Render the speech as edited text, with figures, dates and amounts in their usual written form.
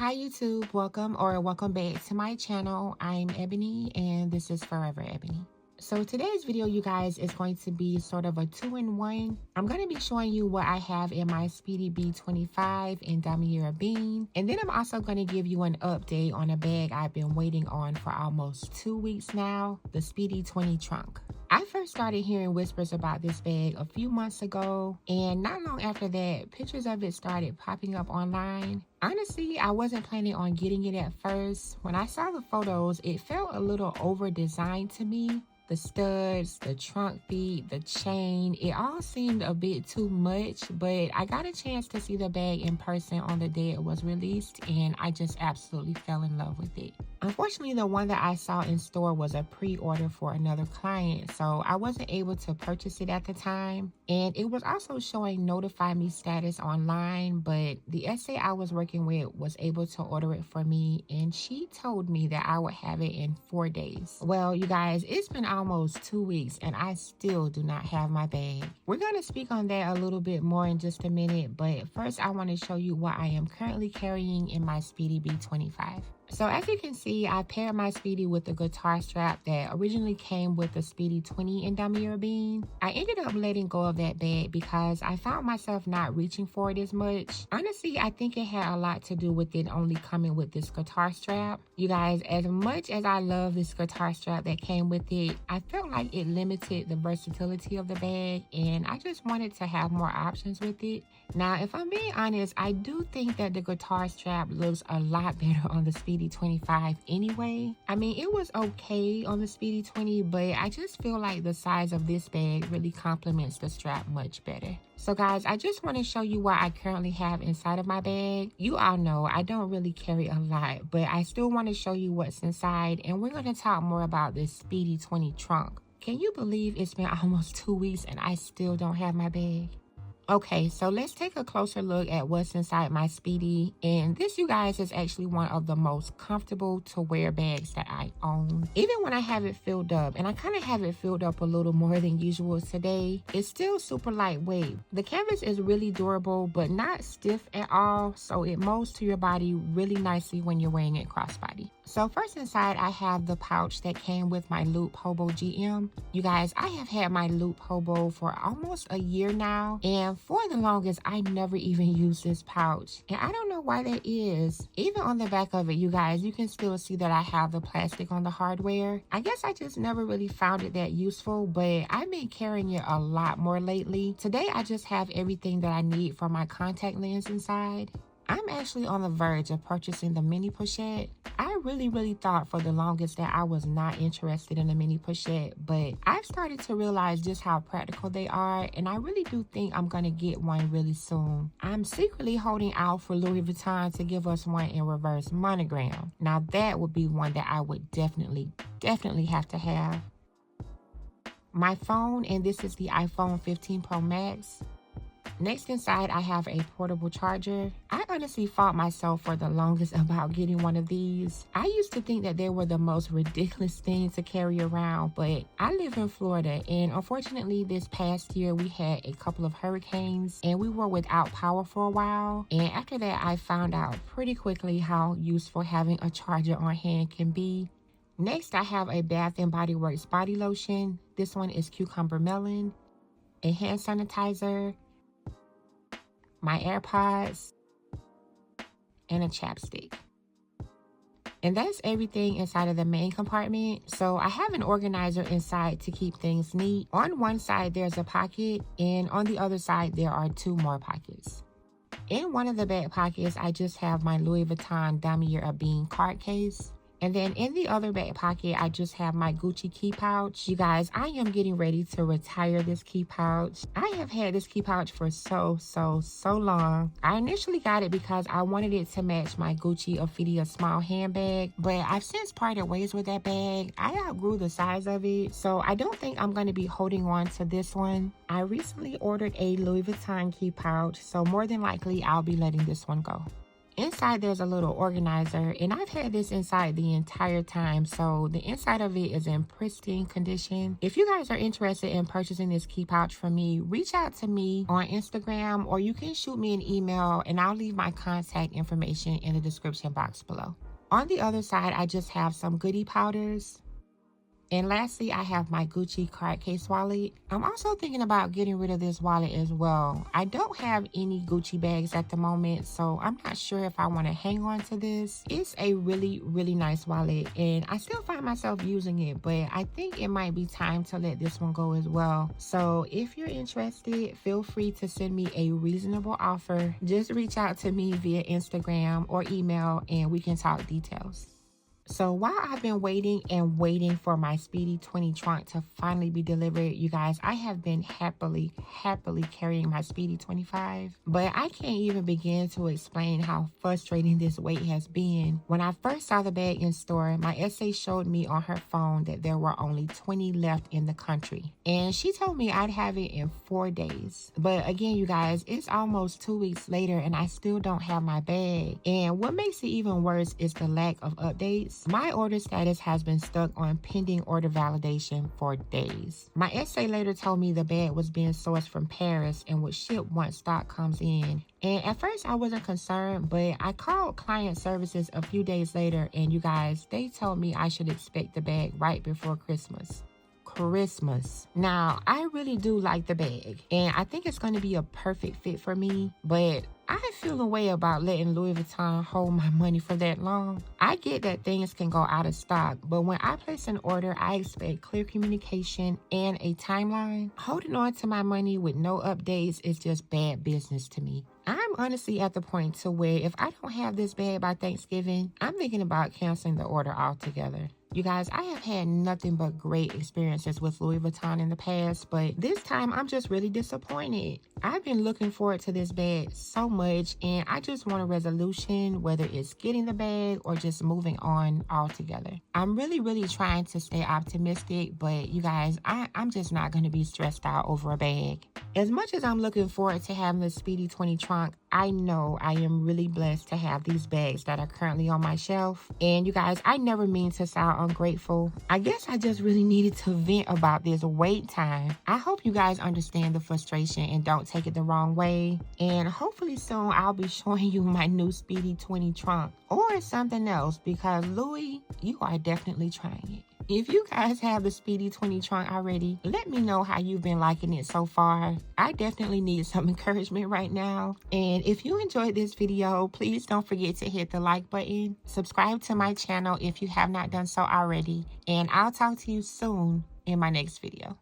Hi YouTube, welcome back to my channel. I'm Ebony and this is Forever Ebony. So today's video, you guys, is going to be sort of a two-in-one. I'm going to be showing you what I have in my Speedy B25 in Damier Ebene, and then I'm also going to give you an update on a bag I've been waiting on for almost 2 weeks now, the Speedy 20 trunk. I first started hearing whispers about this bag a few months ago, and not long after that, pictures of it started popping up online. Honestly, I wasn't planning on getting it at first. When I saw the photos, it felt a little over-designed to me. The studs, the trunk feet, the chain, it all seemed a bit too much, but I got a chance to see the bag in person on the day it was released, and I just absolutely fell in love with it. Unfortunately, the one that I saw in store was a pre-order for another client, so I wasn't able to purchase it at the time. And it was also showing notify me status online, but the SA I was working with was able to order it for me, and she told me that I would have it in 4 days. Well, you guys, it's been almost 2 weeks and I still do not have my bag. We're going to speak on that a little bit more in just a minute, but first I want to show you what I am currently carrying in my Speedy B25. So as you can see, I paired my Speedy with the guitar strap that originally came with the Speedy 20 in Damier Ebene. I ended up letting go of that bag because I found myself not reaching for it as much. Honestly, I think it had a lot to do with it only coming with this guitar strap. You guys, as much as I love this guitar strap that came with it, I felt like it limited the versatility of the bag, and I just wanted to have more options with it. Now, if I'm being honest, I do think that the guitar strap looks a lot better on the Speedy 25 anyway. I mean, it was okay on the Speedy 20, but I just feel like the size of this bag really complements the strap much better. So guys, I just want to show you what I currently have inside of my bag. You all know I don't really carry a lot, but I still want to show you what's inside, and we're going to talk more about this Speedy 20 trunk. Can you believe it's been almost 2 weeks and I still don't have my bag? Okay, so let's take a closer look at what's inside my Speedy, and this, you guys, is actually one of the most comfortable to wear bags that I own. Even when I have it filled up, and I kind of have it filled up a little more than usual today, it's still super lightweight. The canvas is really durable, but not stiff at all, so it molds to your body really nicely when you're wearing it crossbody. So first inside, I have the pouch that came with my ℎ𝕂𝕠𝕟𝕟𝕼 GM. You guys, I have had my ℎ𝕂𝕂𝕠𝕟 for almost a year now, and for the longest, I never even used this pouch. And I don't know why that is. Even on the back of it, you guys, you can still see that I have the plastic on the hardware. I guess I just never really found it that useful, but I've been carrying it a lot more lately. Today, I just have everything that I need for my contact lens inside. I'm actually on the verge of purchasing the mini pochette. I really thought for the longest that I was not interested in a mini pochette, but I've started to realize just how practical they are, and I really do think I'm gonna get one really soon. I'm secretly holding out for Louis Vuitton to give us one in reverse monogram. Now that would be one that I would definitely have to have. My phone, and this is the iPhone 15 Pro Max. Next inside, I have a portable charger. I honestly fought myself for the longest about getting one of these. I used to think that they were the most ridiculous thing to carry around, but I live in Florida, and unfortunately this past year we had a couple of hurricanes and we were without power for a while. And after that, I found out pretty quickly how useful having a charger on hand can be. Next, I have a Bath & Body Works body lotion. This one is cucumber melon, a hand sanitizer, my AirPods, and a chapstick. And that's everything inside of the main compartment. So I have an organizer inside to keep things neat. On one side, there's a pocket, and on the other side, there are 2 more pockets. In one of the back pockets, I just have my Louis Vuitton Damier Ebene card case. And then in the other back pocket, I just have my Gucci key pouch. You guys, I am getting ready to retire this key pouch. I have had this key pouch for so long. I initially got it because I wanted it to match my Gucci Ophidia small handbag, but I've since parted ways with that bag. I outgrew the size of it, so I don't think I'm going to be holding on to this one. I recently ordered a Louis Vuitton key pouch, so more than likely I'll be letting this one go. Inside there's a little organizer, and I've had this inside the entire time, so the inside of it is in pristine condition. If you guys are interested in purchasing this key pouch from me, reach out to me on Instagram, or you can shoot me an email and I'll leave my contact information in the description box below. On the other side, I just have some goodie powders. And lastly, I have my Gucci card case wallet. I'm also thinking about getting rid of this wallet as well. I don't have any Gucci bags at the moment, so I'm not sure if I want to hang on to this. It's a really, really nice wallet, and I still find myself using it, but I think it might be time to let this one go as well. So if you're interested, feel free to send me a reasonable offer. Just reach out to me via Instagram or email, and we can talk details. So while I've been waiting for my Speedy 20 trunk to finally be delivered, you guys, I have been happily carrying my Speedy 25. But I can't even begin to explain how frustrating this wait has been. When I first saw the bag in store, my SA showed me on her phone that there were only 20 left in the country. And she told me I'd have it in 4 days. But again, you guys, it's almost 2 weeks later and I still don't have my bag. And what makes it even worse is the lack of updates. My order status has been stuck on pending order validation for days. My SA later told me the bag was being sourced from Paris and would ship once stock comes in. And at first I wasn't concerned, but I called client services a few days later, and you guys, they told me I should expect the bag right before Christmas. Now, I really do like the bag, and I think it's going to be a perfect fit for me, but I feel a way about letting Louis Vuitton hold my money for that long. I get that things can go out of stock, but when I place an order, I expect clear communication and a timeline. Holding on to my money with no updates is just bad business to me. I'm honestly at the point to where if I don't have this bag by Thanksgiving, I'm thinking about canceling the order altogether. You guys, I have had nothing but great experiences with Louis Vuitton in the past, but this time I'm just really disappointed. I've been looking forward to this bag so much, and I just want a resolution, whether it's getting the bag or just moving on altogether. I'm really trying to stay optimistic, but you guys, I'm just not going to be stressed out over a bag. As much as I'm looking forward to having the Speedy 20 trunk, I know I am really blessed to have these bags that are currently on my shelf. And you guys, I never mean to sound ungrateful. I guess I just really needed to vent about this wait time. I hope you guys understand the frustration and don't take it the wrong way. And hopefully soon I'll be showing you my new Speedy 20 trunk or something else, because Louis, you are definitely trying it. If you guys have the Speedy 20 trunk already, let me know how you've been liking it so far. I definitely need some encouragement right now. And if you enjoyed this video, please don't forget to hit the like button. Subscribe to my channel if you have not done so already. And I'll talk to you soon in my next video.